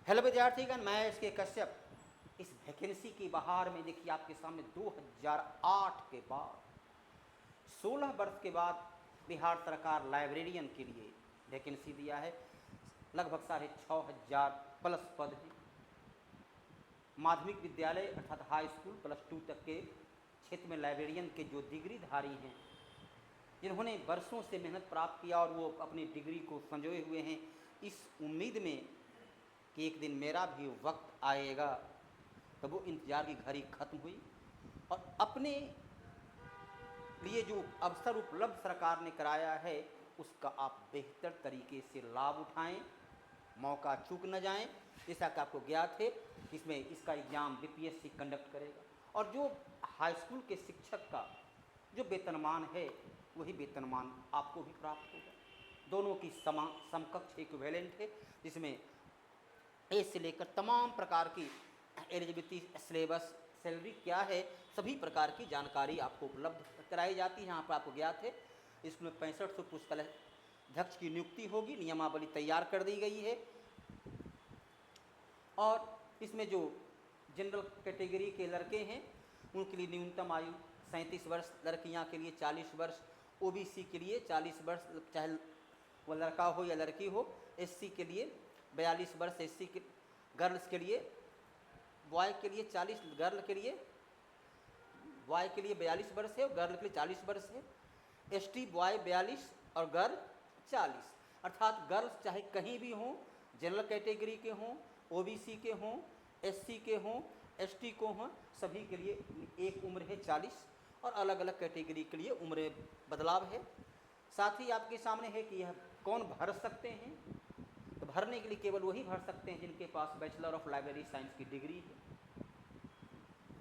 Hello विद्यार्थीगण, मैं इसके कश्यप। इस वैकेंसी की बहार में देखिए आपके सामने 2008 के बाद 16 वर्ष के बाद बिहार सरकार लाइब्रेरियन के लिए वैकेंसी दिया है। लगभग 6,500 प्लस पद हैं। माध्यमिक विद्यालय अर्थात हाई स्कूल +2 तक के क्षेत्र में लाइब्रेरियन के जो डिग्रीधारी हैं, जिन्होंने वर्षों से मेहनत प्राप्त किया और वो अपनी डिग्री को संजोए हुए हैं, इस उम्मीद में कि एक दिन मेरा भी वक्त आएगा, तब वो इंतज़ार की घड़ी खत्म हुई और अपने लिए जो अवसर उपलब्ध सरकार ने कराया है उसका आप बेहतर तरीके से लाभ उठाएं, मौका चूक न जाएं। जैसा कि आपको ज्ञात है, इसमें इसका एग्ज़ाम बीपीएससी कंडक्ट करेगा और जो हाई स्कूल के शिक्षक का जो वेतनमान है वही वेतनमान आपको भी प्राप्त होगा। दोनों की समकक्ष इक्विवेलेंट है, जिसमें ए से लेकर तमाम प्रकार की एलिजिबिलिटी, सिलेबस, सैलरी क्या है, सभी प्रकार की जानकारी आपको उपलब्ध कराई जाती है। यहाँ पर आपको ज्ञात है इसमें 6500 पुस्तकालय अध्यक्ष की नियुक्ति होगी, नियमावली तैयार कर दी गई है। और इसमें जो जनरल कैटेगरी के लड़के हैं उनके लिए न्यूनतम आयु 37 वर्ष, लड़कियां के लिए 40 वर्ष, ओबीसी के लिए 40 वर्ष, चाहे वो लड़का हो या लड़की हो। एससी के लिए 42 वर्ष, एससी के गर्ल्स के लिए, बॉय के लिए 40, गर्ल के लिए, बॉय के लिए 42 वर्ष है और गर्ल के लिए 40 वर्ष है। एसटी बॉय 42 और गर्ल 40, अर्थात गर्ल्स चाहे कहीं भी हों, जनरल कैटेगरी के हों, ओबीसी के हों, एससी के हों, एसटी को हों, सभी के लिए एक उम्र है 40 और अलग अलग कैटेगरी के लिए उम्र बदलाव है। साथ ही आपके सामने है कि यह कौन भर सकते हैं, तो भरने के लिए केवल वही भर सकते हैं जिनके पास बैचलर ऑफ लाइब्रेरी साइंस की डिग्री है।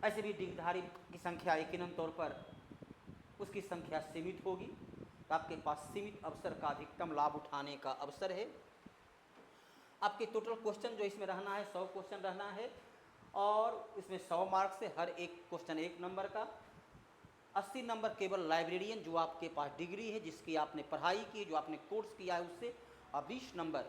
ऐसे भी डिग्रीधारी की संख्या यकीनन तौर पर उसकी संख्या सीमित होगी, तो आपके पास सीमित अवसर का अधिकतम लाभ उठाने का अवसर है। आपके टोटल क्वेश्चन जो इसमें रहना है 100 क्वेश्चन रहना है और इसमें 100 मार्क्स से हर एक क्वेश्चन 1 नंबर का। 80 नंबर केवल लाइब्रेरियन जो आपके पास डिग्री है, जिसकी आपने पढ़ाई की, जो आपने कोर्स किया है उससे, और 20 नंबर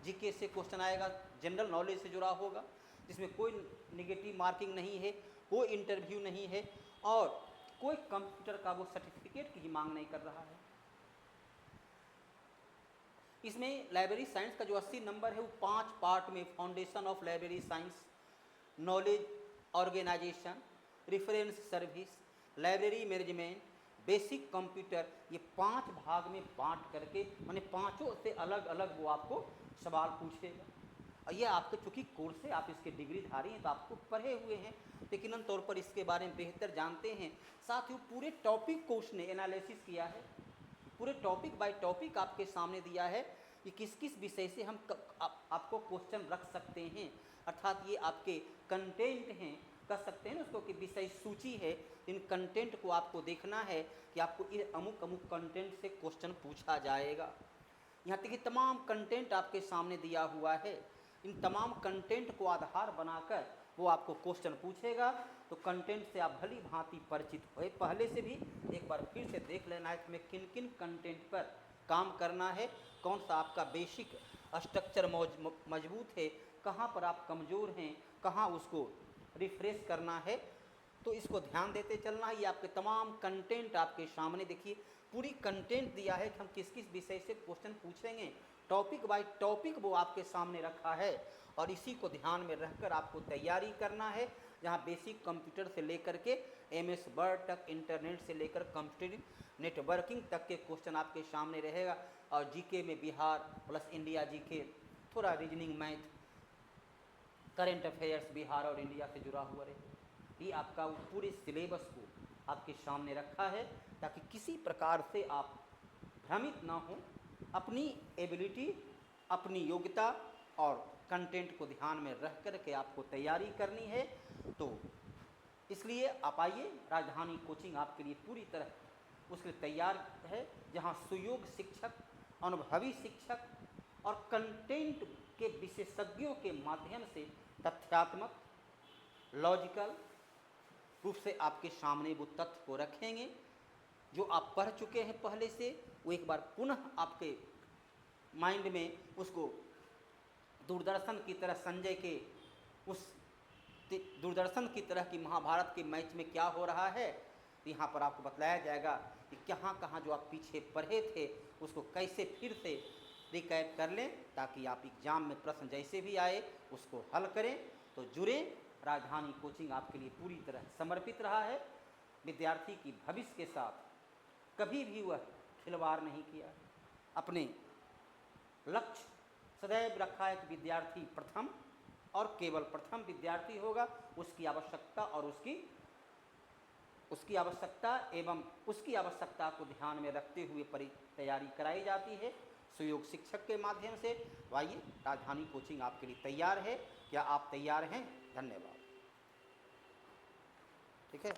जीके से क्वेश्चन आएगा, जनरल नॉलेज से जुड़ा होगा, जिसमें कोई नेगेटिव मार्किंग नहीं है, कोई इंटरव्यू नहीं है और कोई कंप्यूटर का वो सर्टिफिकेट की मांग नहीं कर रहा है। इसमें लाइब्रेरी साइंस का जो 80 नंबर है वो 5 पार्ट में, foundation of library science, knowledge organisation, reference service, library management, basic computer, ये 5 भाग में बांट करके, माने पाँचों से अलग अलग वो आपको सवाल पूछेगा। और ये आपके चूँकि कोर्स है, आप इसके डिग्रीधारी हैं तो आपको पढ़े हुए हैं, यकीनन तौर पर इसके बारे में बेहतर जानते हैं। साथ ही पूरे टॉपिक को उसने एनालिसिस किया है, पूरे टॉपिक बाय टॉपिक आपके सामने दिया है कि किस किस विषय से हम आपको क्वेश्चन रख सकते हैं, अर्थात ये आपके कंटेंट हैं, कह सकते हैं ना उसको कि विषय सूची है। इन कंटेंट को आपको देखना है कि आपको ये अमुक अमुक कंटेंट से क्वेश्चन पूछा जाएगा। यहाँ तक कि तमाम कंटेंट आपके सामने दिया हुआ है, इन तमाम कंटेंट को आधार बनाकर वो आपको क्वेश्चन पूछेगा। तो कंटेंट से आप भली भांति परिचित हुए, पहले से भी एक बार फिर से देख लेना है कि हमें किन किन कंटेंट पर काम करना है, कौन सा आपका बेसिक स्ट्रक्चर मजबूत है, कहाँ पर आप कमज़ोर हैं, कहाँ उसको रिफ्रेश करना है, तो इसको ध्यान देते चलना है। ये आपके तमाम कंटेंट आपके सामने देखिए, पूरी कंटेंट दिया है कि हम किस किस विषय से क्वेश्चन पूछेंगे, टॉपिक बाय टॉपिक वो आपके सामने रखा है और इसी को ध्यान में रखकर आपको तैयारी करना है। जहाँ बेसिक कंप्यूटर से लेकर के एमएस वर्ड तक, इंटरनेट से लेकर कंप्यूटर नेटवर्किंग तक के क्वेश्चन आपके सामने रहेगा। और जीके में बिहार प्लस इंडिया जीके, थोड़ा reasoning, math, current affairs Bihar और इंडिया से जुड़ा हुआ रहे। ये आपका पूरे सिलेबस को आपके सामने रखा है ताकि किसी प्रकार से आप भ्रमित ना हो, अपनी एबिलिटी, अपनी योग्यता और कंटेंट को ध्यान में रख कर के आपको तैयारी करनी है। तो इसलिए आप आइए, राजधानी कोचिंग आपके लिए पूरी तरह उसके लिए तैयार है, जहां सुयोग्य शिक्षक, अनुभवी शिक्षक और कंटेंट के विशेषज्ञों के माध्यम से तथ्यात्मक, लॉजिकल रूप से आपके सामने वो तथ्य को रखेंगे। जो आप पढ़ चुके हैं पहले से, वो एक बार पुनः आपके माइंड में उसको दूरदर्शन की तरह संजय के उस दूरदर्शन की तरह की महाभारत के मैच में क्या हो रहा है, यहाँ पर आपको बतलाया जाएगा कि कहाँ कहाँ जो आप पीछे पढ़े थे उसको कैसे फिर से रिकैप कर लें, ताकि आप एग्जाम में प्रश्न जैसे भी आए उसको हल करें। तो जुड़े, राजधानी कोचिंग आपके लिए पूरी तरह समर्पित रहा है। विद्यार्थी की भविष्य के साथ कभी भी वह खिलवाड़ नहीं किया, अपने लक्ष्य सदैव रखा है कि विद्यार्थी प्रथम और केवल प्रथम विद्यार्थी होगा। उसकी आवश्यकता और उसकी आवश्यकता एवं उसकी आवश्यकता को ध्यान में रखते हुए तैयारी कराई जाती है सुयोग शिक्षक के माध्यम से। आइए, राजधानी कोचिंग आपके लिए तैयार है। क्या आप तैयार हैं? धन्यवाद। ठीक है।